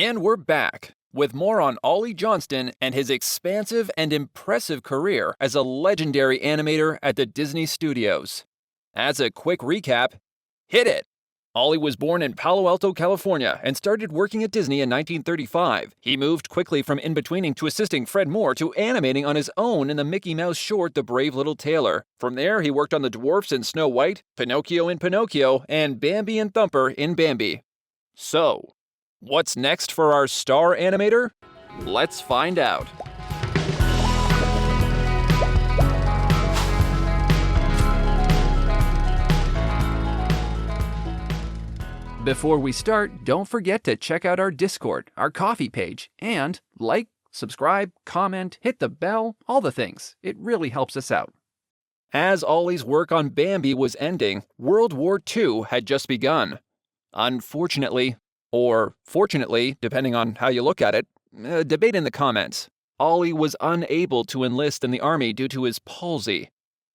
And we're back with more on Ollie Johnston and his expansive and impressive career as a legendary animator at the Disney Studios. As a quick recap, hit it! Ollie was born in Palo Alto, California, and started working at Disney in 1935. He moved quickly from in-betweening to assisting Fred Moore to animating on his own in the Mickey Mouse short The Brave Little Tailor. From there, he worked on the dwarfs in Snow White, Pinocchio in Pinocchio, and Bambi and Thumper in Bambi. So, what's next for our star animator? Let's find out. Before we start, don't forget to check out our Discord, our coffee page, and like, subscribe, comment, hit the bell, all the things. It really helps us out. As Ollie's work on Bambi was ending, World War II had just begun. Unfortunately, or fortunately, depending on how you look at it, debate in the comments, Ollie was unable to enlist in the army due to his palsy.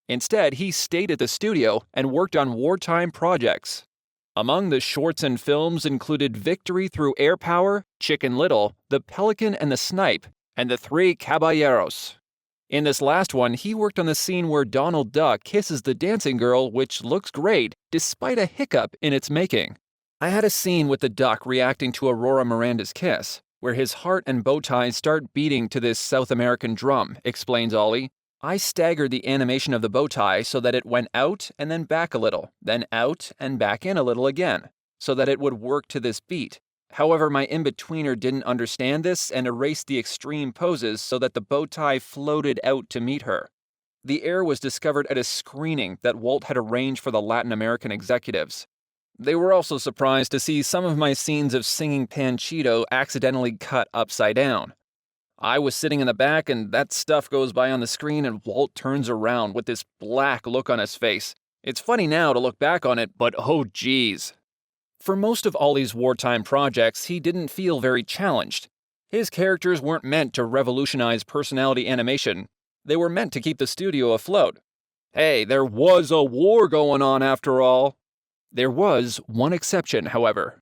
Instead, he stayed at the studio and worked on wartime projects. Among the shorts and films included Victory Through Air Power, Chicken Little, The Pelican and the Snipe, and The Three Caballeros. In this last one, he worked on the scene where Donald Duck kisses the dancing girl, which looks great, despite a hiccup in its making. I had a scene with the duck reacting to Aurora Miranda's kiss, where his heart and bow tie start beating to this South American drum, explains Ollie. I staggered the animation of the bow tie so that it went out and then back a little, then out and back in a little again, so that it would work to this beat. However, my in-betweener didn't understand this and erased the extreme poses so that the bow tie floated out to meet her. The error was discovered at a screening that Walt had arranged for the Latin American executives. They were also surprised to see some of my scenes of singing Panchito accidentally cut upside down. I was sitting in the back and that stuff goes by on the screen and Walt turns around with this black look on his face. It's funny now to look back on it, but oh geez. For most of Ollie's wartime projects, he didn't feel very challenged. His characters weren't meant to revolutionize personality animation. They were meant to keep the studio afloat. Hey, there was a war going on after all. There was one exception, however.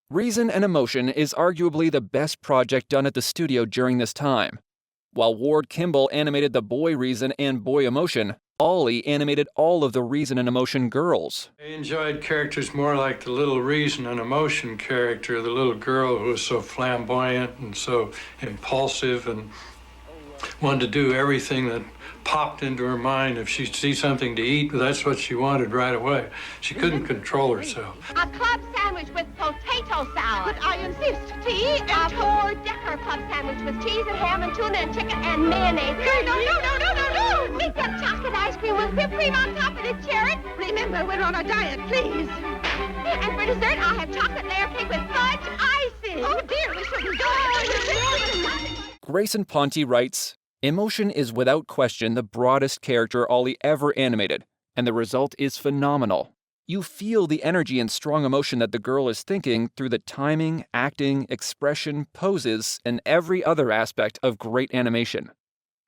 Reason and Emotion is arguably the best project done at the studio during this time. While Ward Kimball animated the boy Reason and boy Emotion, Ollie animated all of the Reason and Emotion girls. I enjoyed characters more like the little Reason and Emotion character, the little girl who was so flamboyant and so impulsive and wanted to do everything that popped into her mind. If she'd see something to eat, that's what she wanted right away. She couldn't control herself. A club sandwich with potato salad. But I insist. Tea and a four-decker club sandwich with cheese and ham and tuna and chicken and mayonnaise. No. We've got chocolate ice cream with whipped cream on top of it, Jared. Remember, we're on a diet, please. And for dessert, I'll have chocolate layer cake with fudge icing. Oh, dear, we shouldn't go. Grayson Ponte writes, Emotion is without question the broadest character Ollie ever animated, and the result is phenomenal. You feel the energy and strong emotion that the girl is thinking through the timing, acting, expression, poses, and every other aspect of great animation.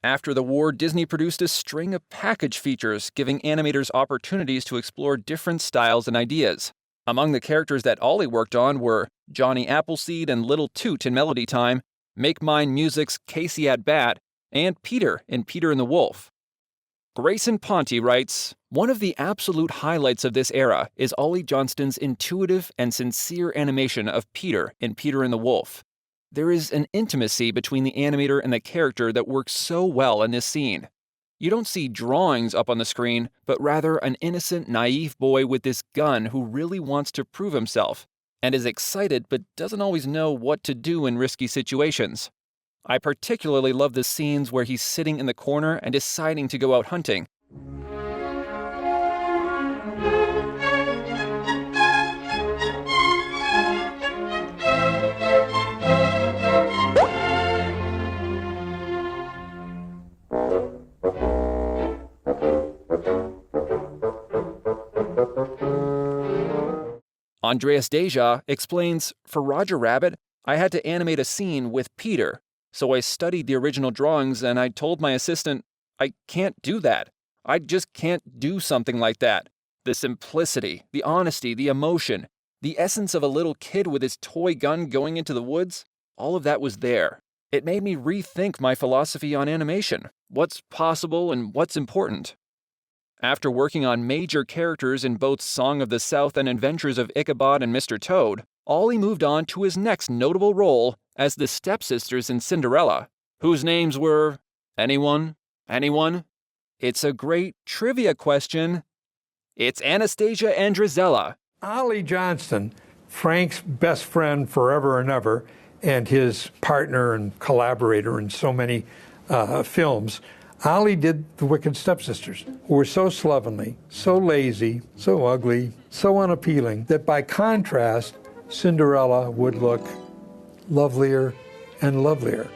After the war, Disney produced a string of package features giving animators opportunities to explore different styles and ideas. Among the characters that Ollie worked on were Johnny Appleseed and Little Toot in Melody Time, Make Mine Music's Casey at Bat, and Peter in Peter and the Wolf. Grayson Ponte writes, one of the absolute highlights of this era is Ollie Johnston's intuitive and sincere animation of Peter in Peter and the Wolf. There is an intimacy between the animator and the character that works so well in this scene. You don't see drawings up on the screen, but rather an innocent, naive boy with this gun who really wants to prove himself, and is excited but doesn't always know what to do in risky situations. I particularly love the scenes where he's sitting in the corner and deciding to go out hunting. Andreas Deja explains, for Roger Rabbit, I had to animate a scene with Peter. So I studied the original drawings and I told my assistant, I can't do that. I just can't do something like that. The simplicity, the honesty, the emotion, the essence of a little kid with his toy gun going into the woods. all of that was there. It made me rethink my philosophy on animation, what's possible and what's important. After working on major characters in both Song of the South and Adventures of Ichabod and Mr. Toad, Ollie moved on to his next notable role as the Stepsisters in Cinderella, whose names were... Anyone? Anyone? It's a great trivia question. It's Anastasia and Drizella. Ollie Johnston, Frank's best friend forever and ever, and his partner and collaborator in so many films, Ollie did the Wicked Stepsisters, who were so slovenly, so lazy, so ugly, so unappealing, that by contrast, Cinderella would look lovelier and lovelier.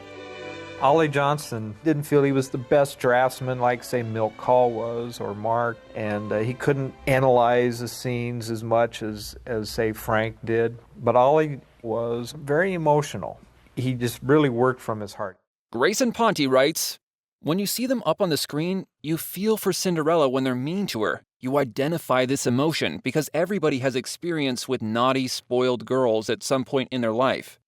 Ollie Johnston didn't feel he was the best draftsman like, say, Milt Kahl was or Mark, and he couldn't analyze the scenes as much as, say, Frank did. But Ollie was very emotional. He just really worked from his heart. Grayson Ponte writes, "When you see them up on the screen, you feel for Cinderella when they're mean to her. You identify this emotion because everybody has experience with naughty, spoiled girls at some point in their life.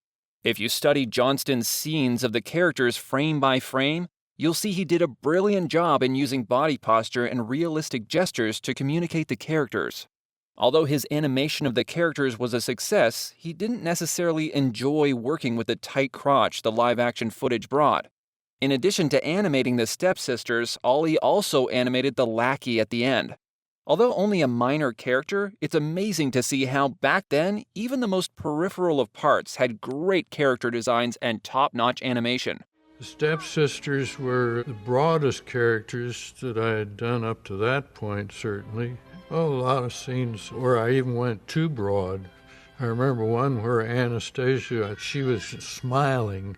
If you study Johnston's scenes of the characters frame by frame, you'll see he did a brilliant job in using body posture and realistic gestures to communicate the characters. Although his animation of the characters was a success, he didn't necessarily enjoy working with the tight crotch the live-action footage brought. In addition to animating the Stepsisters, Ollie also animated the lackey at the end. Although only a minor character, it's amazing to see how back then, even the most peripheral of parts had great character designs and top-notch animation. The Stepsisters were the broadest characters that I had done up to that point, certainly. Oh, a lot of scenes where I even went too broad. I remember one where Anastasia, she was smiling,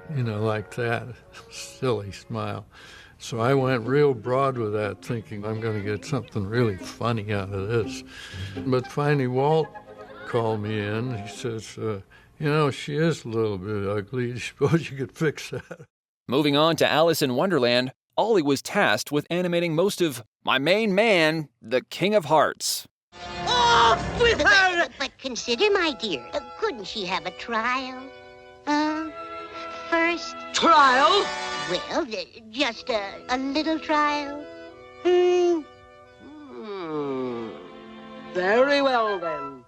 like that, silly smile. So I went real broad with that, thinking I'm going to get something really funny out of this. But finally, Walt called me in. He says, she is a little bit ugly. I suppose you could fix that. Moving on to Alice in Wonderland, Ollie was tasked with animating most of my main man, the King of Hearts. Off with her! But consider, my dear, couldn't she have a trial? First... Trial? Well, just a little trial. Very well, then.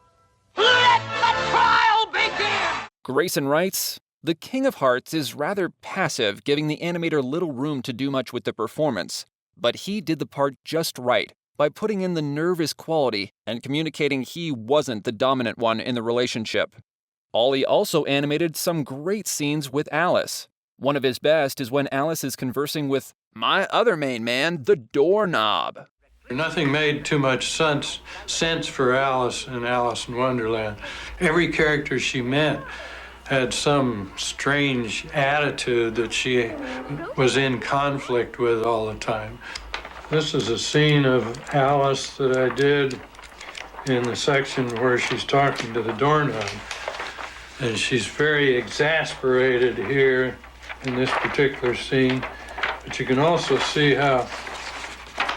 Let the trial begin! Grayson writes, "The King of Hearts is rather passive, giving the animator little room to do much with the performance. But he did the part just right, by putting in the nervous quality and communicating he wasn't the dominant one in the relationship." Ollie also animated some great scenes with Alice. One of his best is when Alice is conversing with my other main man, the doorknob. Nothing made too much sense for Alice in Alice in Wonderland. Every character she met had some strange attitude that she was in conflict with all the time. This is a scene of Alice that I did in the section where she's talking to the doorknob. And she's very exasperated here in this particular scene. But you can also see how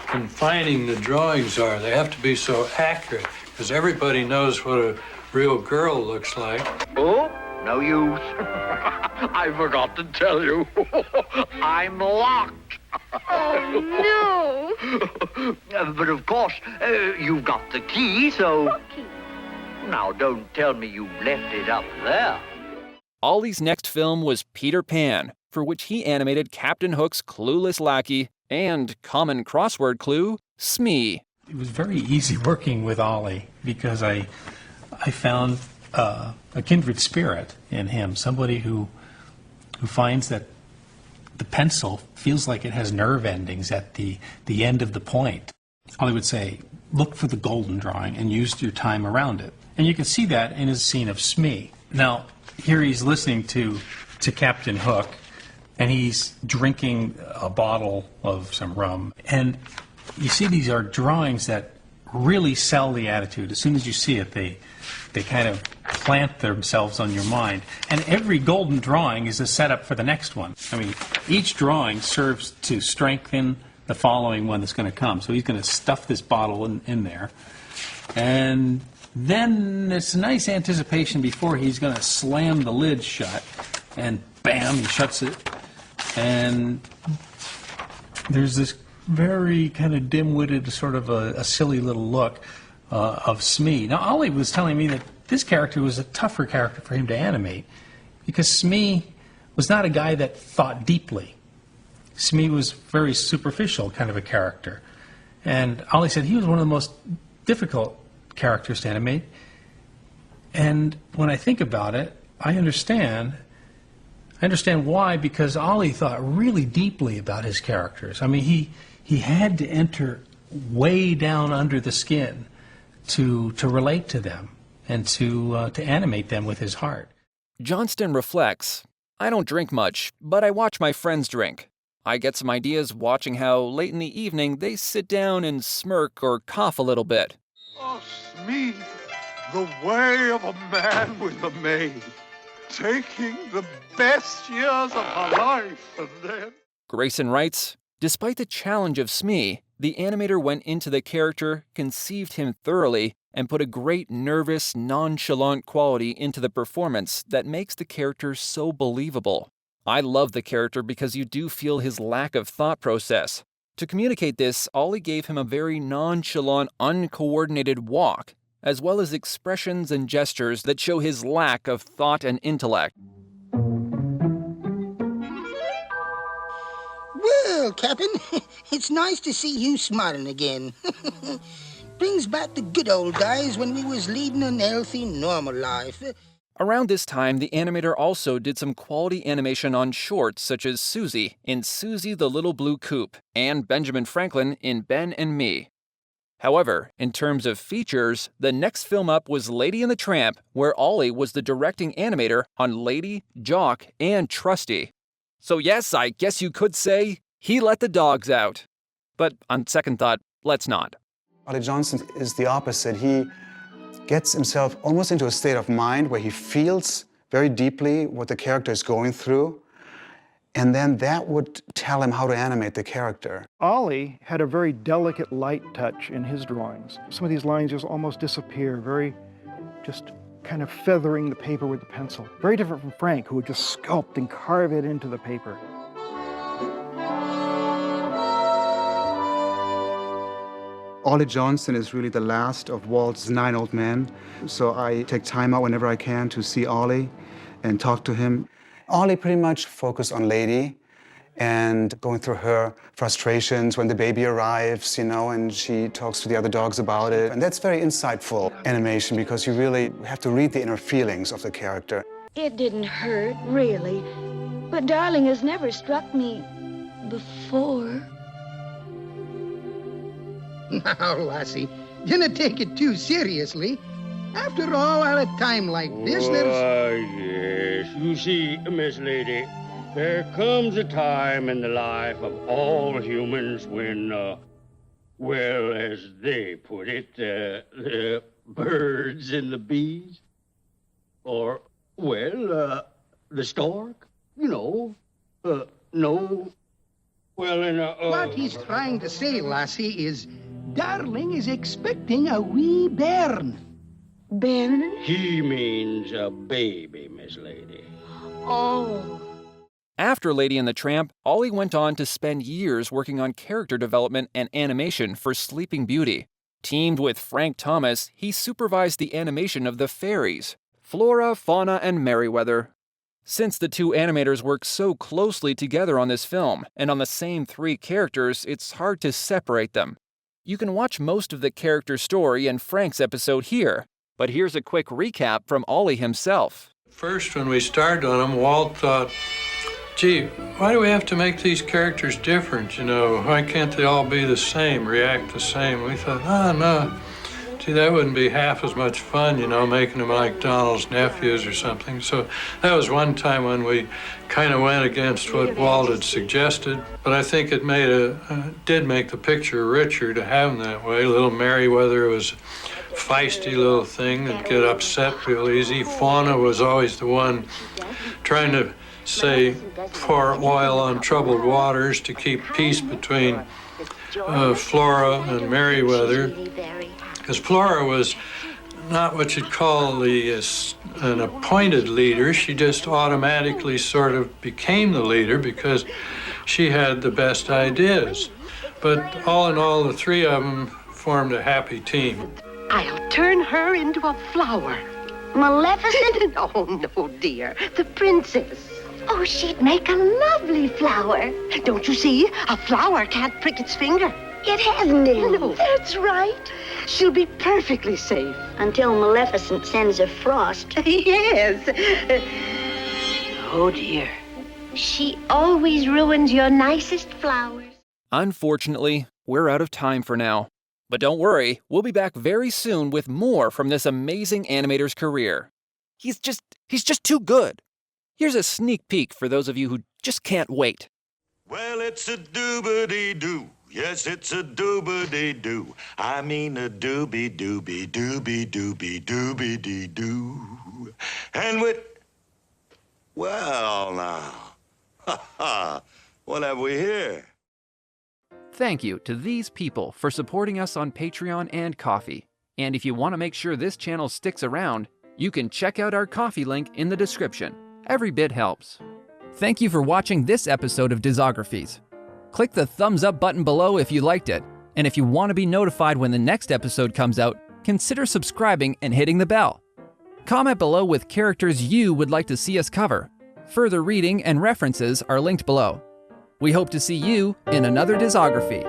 confining the drawings are. They have to be so accurate because everybody knows what a real girl looks like. Oh, no use. I forgot to tell you. I'm locked. Oh, no. But of course, you've got the key, so... What key? Now, don't tell me you left it up there. Ollie's next film was Peter Pan, for which he animated Captain Hook's clueless lackey and common crossword clue, Smee. It was very easy working with Ollie because I found a kindred spirit in him, somebody who finds that the pencil feels like it has nerve endings at the end of the point. Ollie would say, look for the golden drawing and use your time around it. And you can see that in his scene of Smee. Now, here he's listening to Captain Hook, and he's drinking a bottle of some rum. And you see these are drawings that really sell the attitude. As soon as you see it, they kind of plant themselves on your mind. And every golden drawing is a setup for the next one. I mean, each drawing serves to strengthen the following one that's going to come. So he's going to stuff this bottle in there. And then it's a nice anticipation before he's going to slam the lid shut, and bam, he shuts it. And there's this very kind of dim-witted, sort of a silly little look of Smee. Now, Ollie was telling me that this character was a tougher character for him to animate because Smee was not a guy that thought deeply. Smee was very superficial kind of a character. And Ollie said he was one of the most difficult characters to animate. And when I think about it, I understand why, because Ollie thought really deeply about his characters. I mean, he had to enter way down under the skin to relate to them and to animate them with his heart. Johnston reflects, "I don't drink much, but I watch my friends drink. I get some ideas watching how, late in the evening, they sit down and smirk or cough a little bit. Oh, Smee, the way of a man with a maid, taking the best years of her life, and then..." Grayson writes, "Despite the challenge of Smee, the animator went into the character, conceived him thoroughly, and put a great nervous, nonchalant quality into the performance that makes the character so believable. I love the character because you do feel his lack of thought process. To communicate this, Ollie gave him a very nonchalant, uncoordinated walk, as well as expressions and gestures that show his lack of thought and intellect." Well, Captain, it's nice to see you smiling again. Brings back the good old days when we was leading a healthy, normal life. Around this time, the animator also did some quality animation on shorts such as Susie in Susie the Little Blue Coupe and Benjamin Franklin in Ben and Me. However, in terms of features, the next film up was Lady and the Tramp, where Ollie was the directing animator on Lady, Jock, and Trusty. So yes, I guess you could say he let the dogs out. But on second thought, let's not. Ollie Johnston is the opposite. He gets himself almost into a state of mind where he feels very deeply what the character is going through, and then that would tell him how to animate the character. Ollie had a very delicate light touch in his drawings. Some of these lines just almost disappear, very just kind of feathering the paper with the pencil. Very different from Frank, who would just sculpt and carve it into the paper. Ollie Johnston is really the last of Walt's 9 old men, so I take time out whenever I can to see Ollie and talk to him. Ollie pretty much focused on Lady and going through her frustrations when the baby arrives, you know, and she talks to the other dogs about it. And that's very insightful animation because you really have to read the inner feelings of the character. It didn't hurt, really, but darling has never struck me before. Now, lassie, dinna take it too seriously. After all, at a time like this, there's... Yes. You see, Miss Lady, there comes a time in the life of all humans when, well, as they put it, the birds and the bees, or, well, the stork, you know, no, well, and, What he's trying to say, lassie, is... Darling is expecting a wee bairn. Bairn? He means a baby, Miss Lady. Oh. After Lady and the Tramp, Ollie went on to spend years working on character development and animation for Sleeping Beauty. Teamed with Frank Thomas, he supervised the animation of the fairies, Flora, Fauna, and Merryweather. Since the two animators worked so closely together on this film, and on the same 3 characters, it's hard to separate them. You can watch most of the character story in Frank's episode here, but here's a quick recap from Ollie himself. First, when we started on them, Walt thought, gee, why do we have to make these characters different, you know? Why can't they all be the same, react the same? We thought, no. Gee, that wouldn't be half as much fun, you know, making them like Donald's nephews or something. So that was one time when we kind of went against what Walt had suggested. But I think it did make the picture richer to have them that way. Little Merryweather was a feisty little thing that'd get upset real easy. Fauna was always the one trying to, say, pour oil on troubled waters to keep peace between Flora and Merryweather. Because Flora was not what you'd call an appointed leader. She just automatically sort of became the leader because she had the best ideas. But all in all, the three of them formed a happy team. I'll turn her into a flower. Maleficent? Oh, no, dear. The princess. Oh, she'd make a lovely flower. Don't you see? A flower can't prick its finger. It hasn't any. No, that's right. She'll be perfectly safe. Until Maleficent sends a frost. Yes. Oh, dear. She always ruins your nicest flowers. Unfortunately, we're out of time for now. But don't worry, we'll be back very soon with more from this amazing animator's career. He's just too good. Here's a sneak peek for those of you who just can't wait. Well, it's a doobity-doo. Yes, it's a doobity-doo. I mean a doobie-doobie, doobie-doobie, doobie-dee-doo. And with... Well, now. Ha-ha. What have we here? Thank you to these people for supporting us on Patreon and Ko-fi. And if you want to make sure this channel sticks around, you can check out our Ko-fi link in the description. Every bit helps. Thank you for watching this episode of Discographies. Click the thumbs up button below if you liked it. And if you want to be notified when the next episode comes out, consider subscribing and hitting the bell. Comment below with characters you would like to see us cover. Further reading and references are linked below. We hope to see you in another Discography.